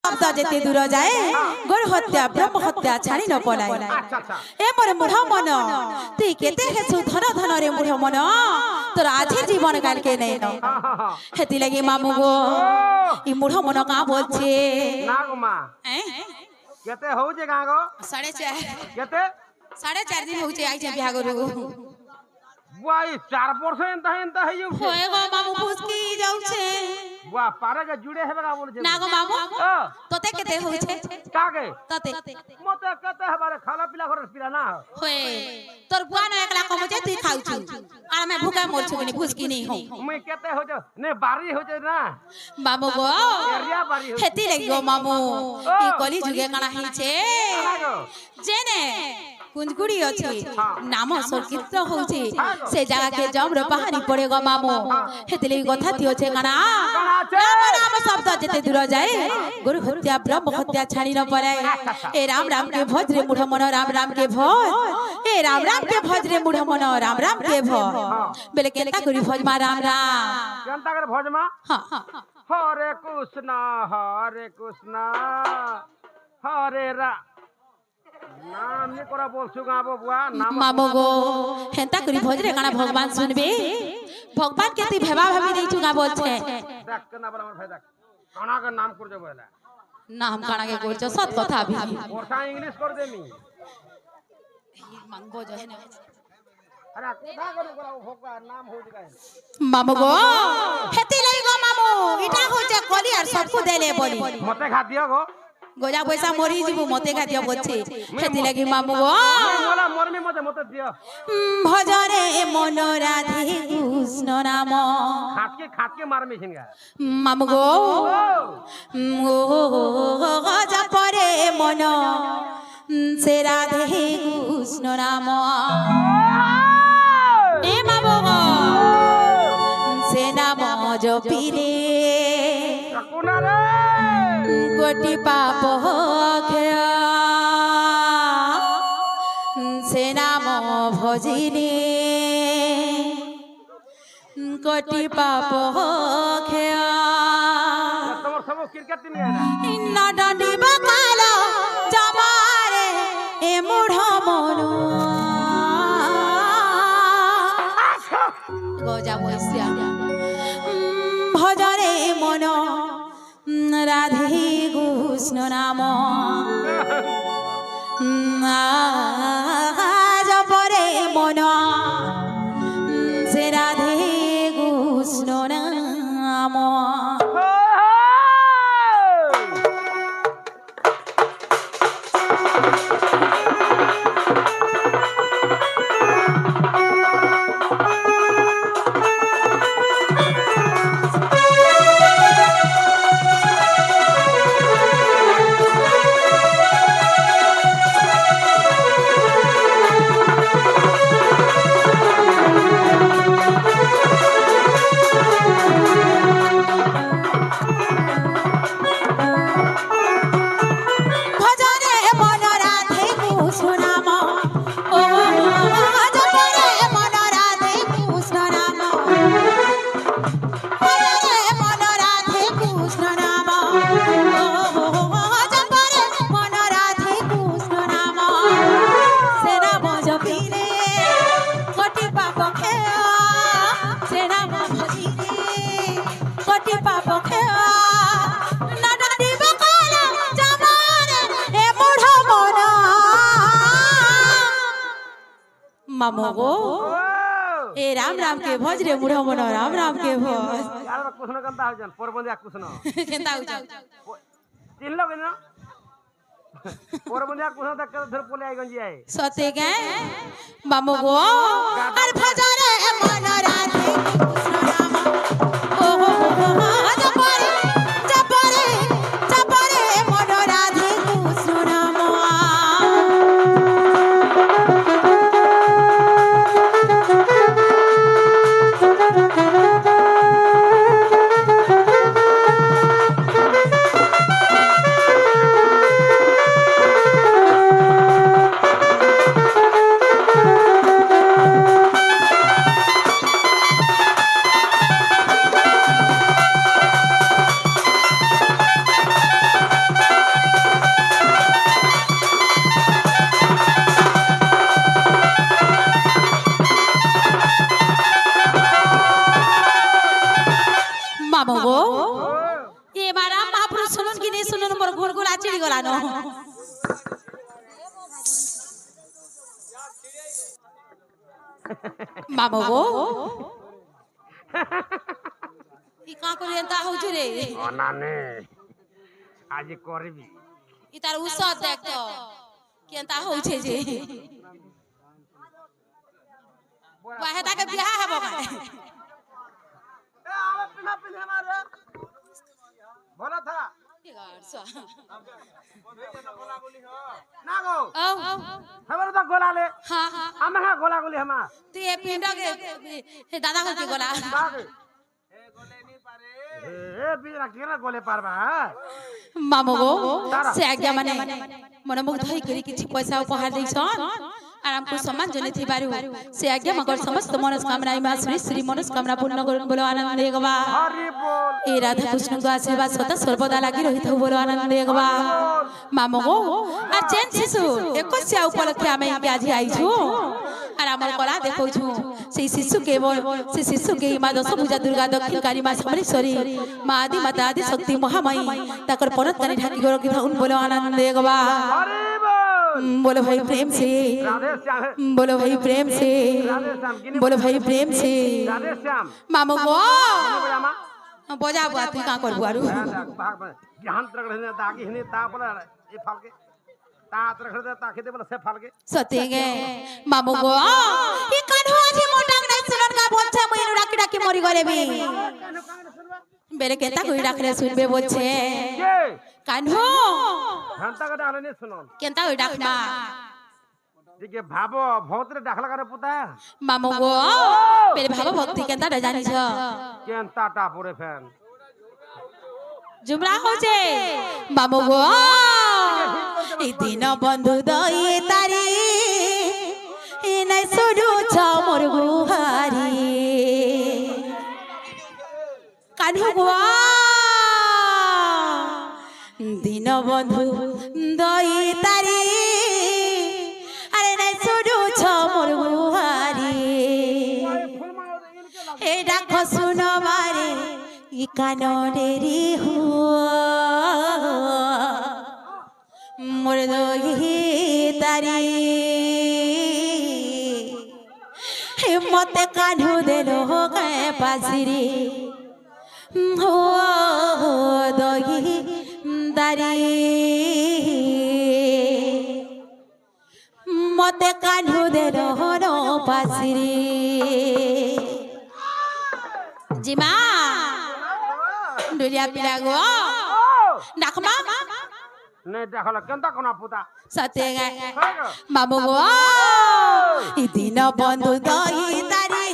शब्द जेते दूर जाए गोर हत्या ब्रह्म हत्या छाड़ी न पलाए ए मोर मुढ़ मन तुई केते हेसु धन धन रे मुढ़ मन तोर आजे जीवन काल के नै न हेति लगी मामू गो ई मुढ़ मन का बोलछे ना गो मां केते हो जे गा गो 4.5 केते 4.5 दिन होचे आई जे बिहा गरु बुआई 4% एंता है यू होए गो मामू फुसकी जाउ छे बुआ पारे के जुड़े हेबे का बोल जे ना गो मामू तोते केते होचे कागे तते मते कते हमारे खाला पीला घर पीला ना होए तोर बुआ न एकला कम जे तू खाउ छु आ मैं भूखा मोर छु नि फुसकी नहीं हो मैं केते हो जे ने बारी हो जे ना मामू गो एरिया बारी हो हेती लगी गो मामू ई कली जुगे काना ही छे जेने कुंजकुड़ी अछि नाम संकीर्त होछि से जगह के जमर पहाड़ी पड़ेगा मामू हेती लगी कथा थियो छे काना नाम शब्द जेते दूर जाए गुरु हत्या ब्रह्म हत्या छाड़ी न पड़े ए राम राम के भज रे मुढ़ मन राम राम के भज ए राम राम के भज रे मुढ़ मन राम राम के भज बेले केता करी भज मा राम राम केनता कर भज मा हां हरे कृष्ण हरे रा नाम नि करा बोलछु गाबो बुआ नाम मामो गो हेंता करी भज रे काना भगवान सुनबे भगवान केती भेबा भाभी नहीं चुगा बोल छे देख के ना बड़ा मन फायदा काना का नाम कर देबो एला नाम काना के गोल सत कथा भी वर्षा इंग्लिश कर देमी मंगबो जो है ना अरे कथा करू भगवान नाम हो जाए मामो गो हेती लई गो मामो इटा हो जे कली आर सबको देले बोली मते खा दियो गो गोजा पैसा मरी जीवु मते का दियो बच्चे हेती लगी मामू गो मोला मरमी मते दियो भजरे मन राधे कृष्ण नाम खाट के मारमी छिनगा मामू गो ओ जपरे मन से राधे कृष्ण नाम ए मामू गो से नाम जपिरे कोना रे कोटि पाप क्षय से नाम भजिले कोटि पाप क्षय तमर सब क्रिकेट टीम है न डंडिब काल जमारे ए मुढ़ मन गोजा बैसिया भजरे मन राधे कृष्ण नाम जपरे मन से राधे कृष्ण नाम मामो गो ए राम राम के भज रे मुढ़ मन राम राम के भज यार कुछन कंता हो जन पोरबंदिया कुछन केंता हो जा चिन लो बिना पोरबंदिया कुछन तक धर पोले आई गंजी आए सते के मामो गो अर भज रे मन राधे कृष्ण नाम ओ हो जपरे जपरे जपरे मन राधे कृष्ण नाम सुन मोर गुड़गुड़ा चिड़ी गला न मामो गो इ का करे एंता होछु रे অনানে আজি করবি इ तार उसत देख तो केंता होछे जे वाहे ताके बियाह हेबो का এ আবে পিনা পিনে মারে বলা থা না গো औ हमर तो गोलाले हां हां हम हा गोलागोली हम तू ये पिंडा के हे दादा को के गोला बागे ए बीरा केरा गोले पारबा मामो गो से आज्ञा माने मन मुग्ध होई करी किछि पैसा उपहार दैछन আর আমকো সম্মান জনে থিবারু সে আজ্ঞা মগর সমস্ত মনস্কামনা মা শ্রী শ্রী মনস্কামনা পূর্ণ করুন বলো আনন্দে গবা हरि बोल এই রাধা কৃষ্ণ গো আশীর্বাদ সদা সর্বদা লাগি রহিত বলো আনন্দে গবা মামো গো আর চেন শিশু একস্যা উপলক্ষে আমি আজি আইছু আর আমার কলা দেখোছু সেই শিশুকে সেই শিশুকে মা দশভুজা দুর্গা দক্ষিণকারী মা সমরেশ্বরী মা আদি মাতা আদি শক্তি মহামায়ী তাকর পরতকারী ঢাকি গো কি ভাউন বলো আনন্দে গবা हरि बोल बोलो भाई प्रेम से राधे श्याम बोलो भाई प्रेम से राधे श्याम गिनी बोलो भाई प्रेम से राधे श्याम मामो गो बोलामा बजा बुआ तू का कर बुआरू भाग ज्ञान तरगड़े दागी हने ता बोला ए फालके ता तरगड़े ता खेदे बोला से फालके सतेगे मामो गो ई कान्हो আজি मोटांग নাই सुनन का बोलছে মই এনু ডাকি ডাকি মরি গলে বি বেরে কেতা কই ডাকরে শুনবে বলছে के কাन्हो घंटा का डाले नहीं सुनो কেতা ওই ডাকমা दिके भाबो भौतरे डाखला करे पुता मामो गो বেরে ভাব ভক্তি কেতা জানিছ केनता टा पूरे फैन जुमरा होचे मामो गो এই দিন বন্ধু দই তারি এই নাই শুধু ছ মোর গুহারি কানু গো দিন বন্ধু দই তারি আরে নাই শুধু ছ মোর গুহারি এই ডাক শুনো মারে ই কানরেরি হুয়া মোর দই তারি হে মতে কানু দেলো কে পাছিরি হো দই দারি মতে কানু দেলো নো পাছিরি জিমা ডুলিয়া পিলা গো ডাকমা नहीं डाखला केनता कोना पुता सते गे मामू गो ई दिन बंधु दई तारी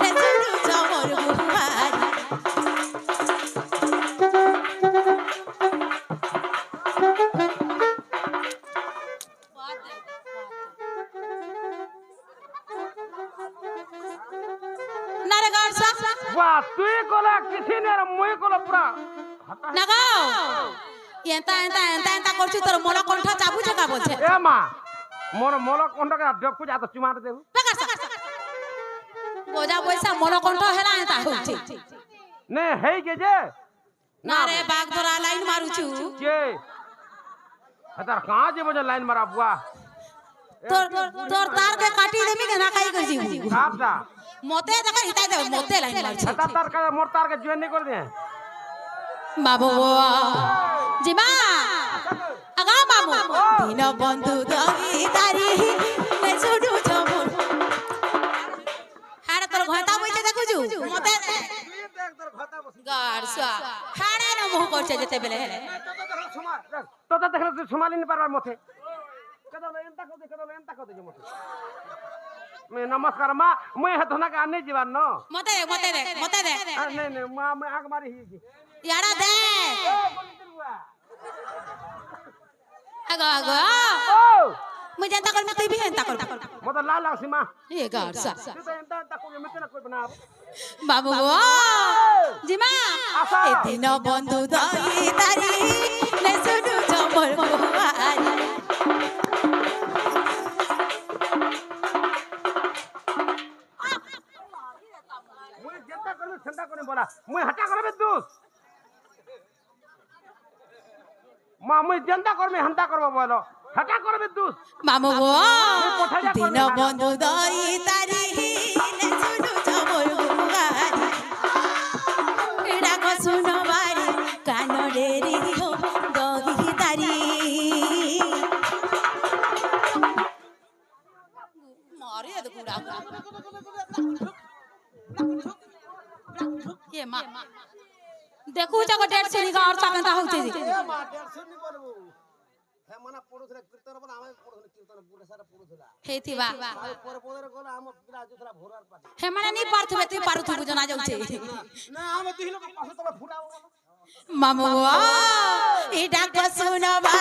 ने सुनु चमर गुहारी नारे गाड़ सा वाह तू कोला किसी ने मुई कोला पूरा নাগাও এন্তা এন্তা এন্তা এন্তা করছি তোর মন কণ্ঠ চাবু ঝকা বলছে ए मां मोर मोला कोंडा का डब को जातो चुमार देबू গোজা পয়সা মন কণ্ঠ হেলা এন্তা হচ্ছে ने है के जे না রে বাগ ধরা লাইন মারুছু के हतार कहां जे बजे लाइन मारा बुआ তোর তোর তার কে কাটি দেমি কেনা কাই করছি आपदा মতে দেখা হিতাই দে মতে লাইন মারছে हतार तार का मोर तार के जॉइन नहीं कर दे বাবু জিমা আগা মামু দিন বন্ধু দই তারি নে শুধু চমন হাড় তোর ঘটা বইছে দেখুছু মতে গাড় সা হাড়ে ন মোহ করছে যেতে বেলে হেলে तो देखले तू संभाली नहीं पारबार मथे कदा एंता को दे मथे मैं नमस्कार मां मैं हथना का नहीं जीवन न मते दे नहीं नहीं मां मैं आग मारी ही यारा दे আগা আগা ओ मुझे जनता कर में तू भी जनता कर मत लाल लाल सीमा ये गाड़ सा तू तो एंता को मैं ना कोई बना बाबू गो जिमा ए दिन बंधु दई तारी ने सुनु चमर गुहारी मैं जनता कर में ठंडा करने बोला मैं हटा कर बे दोस्त মা মুই যেনতা করবে হান্তা করব বলো হাটা করবে দুস মামু গো কোথায় যা দিন করবে? বন্ধু দই তারি শুনু জবর গুয়ারি ডাক শুনো বাড়ি কানরে রিও দই তারি মারে দে গুড়া ये मां देखू जगह डेढ़ से निका और ताकंता होते जी এ মা 150 নি করব হে মানা পড়ুছরা কীর্তন বনা আমি পড়ুছরা কীর্তন পুরো সারা পড়ুছরা हे थिबा আর পরে পরে গলা আম পিলা জুছরা ভোরার পাটি हे माने नी पारथबे तू पारथु जना जाउछे না আমি দুই লোক পাশে তোমরা ফুটাও मामू ए डाक सुनो बा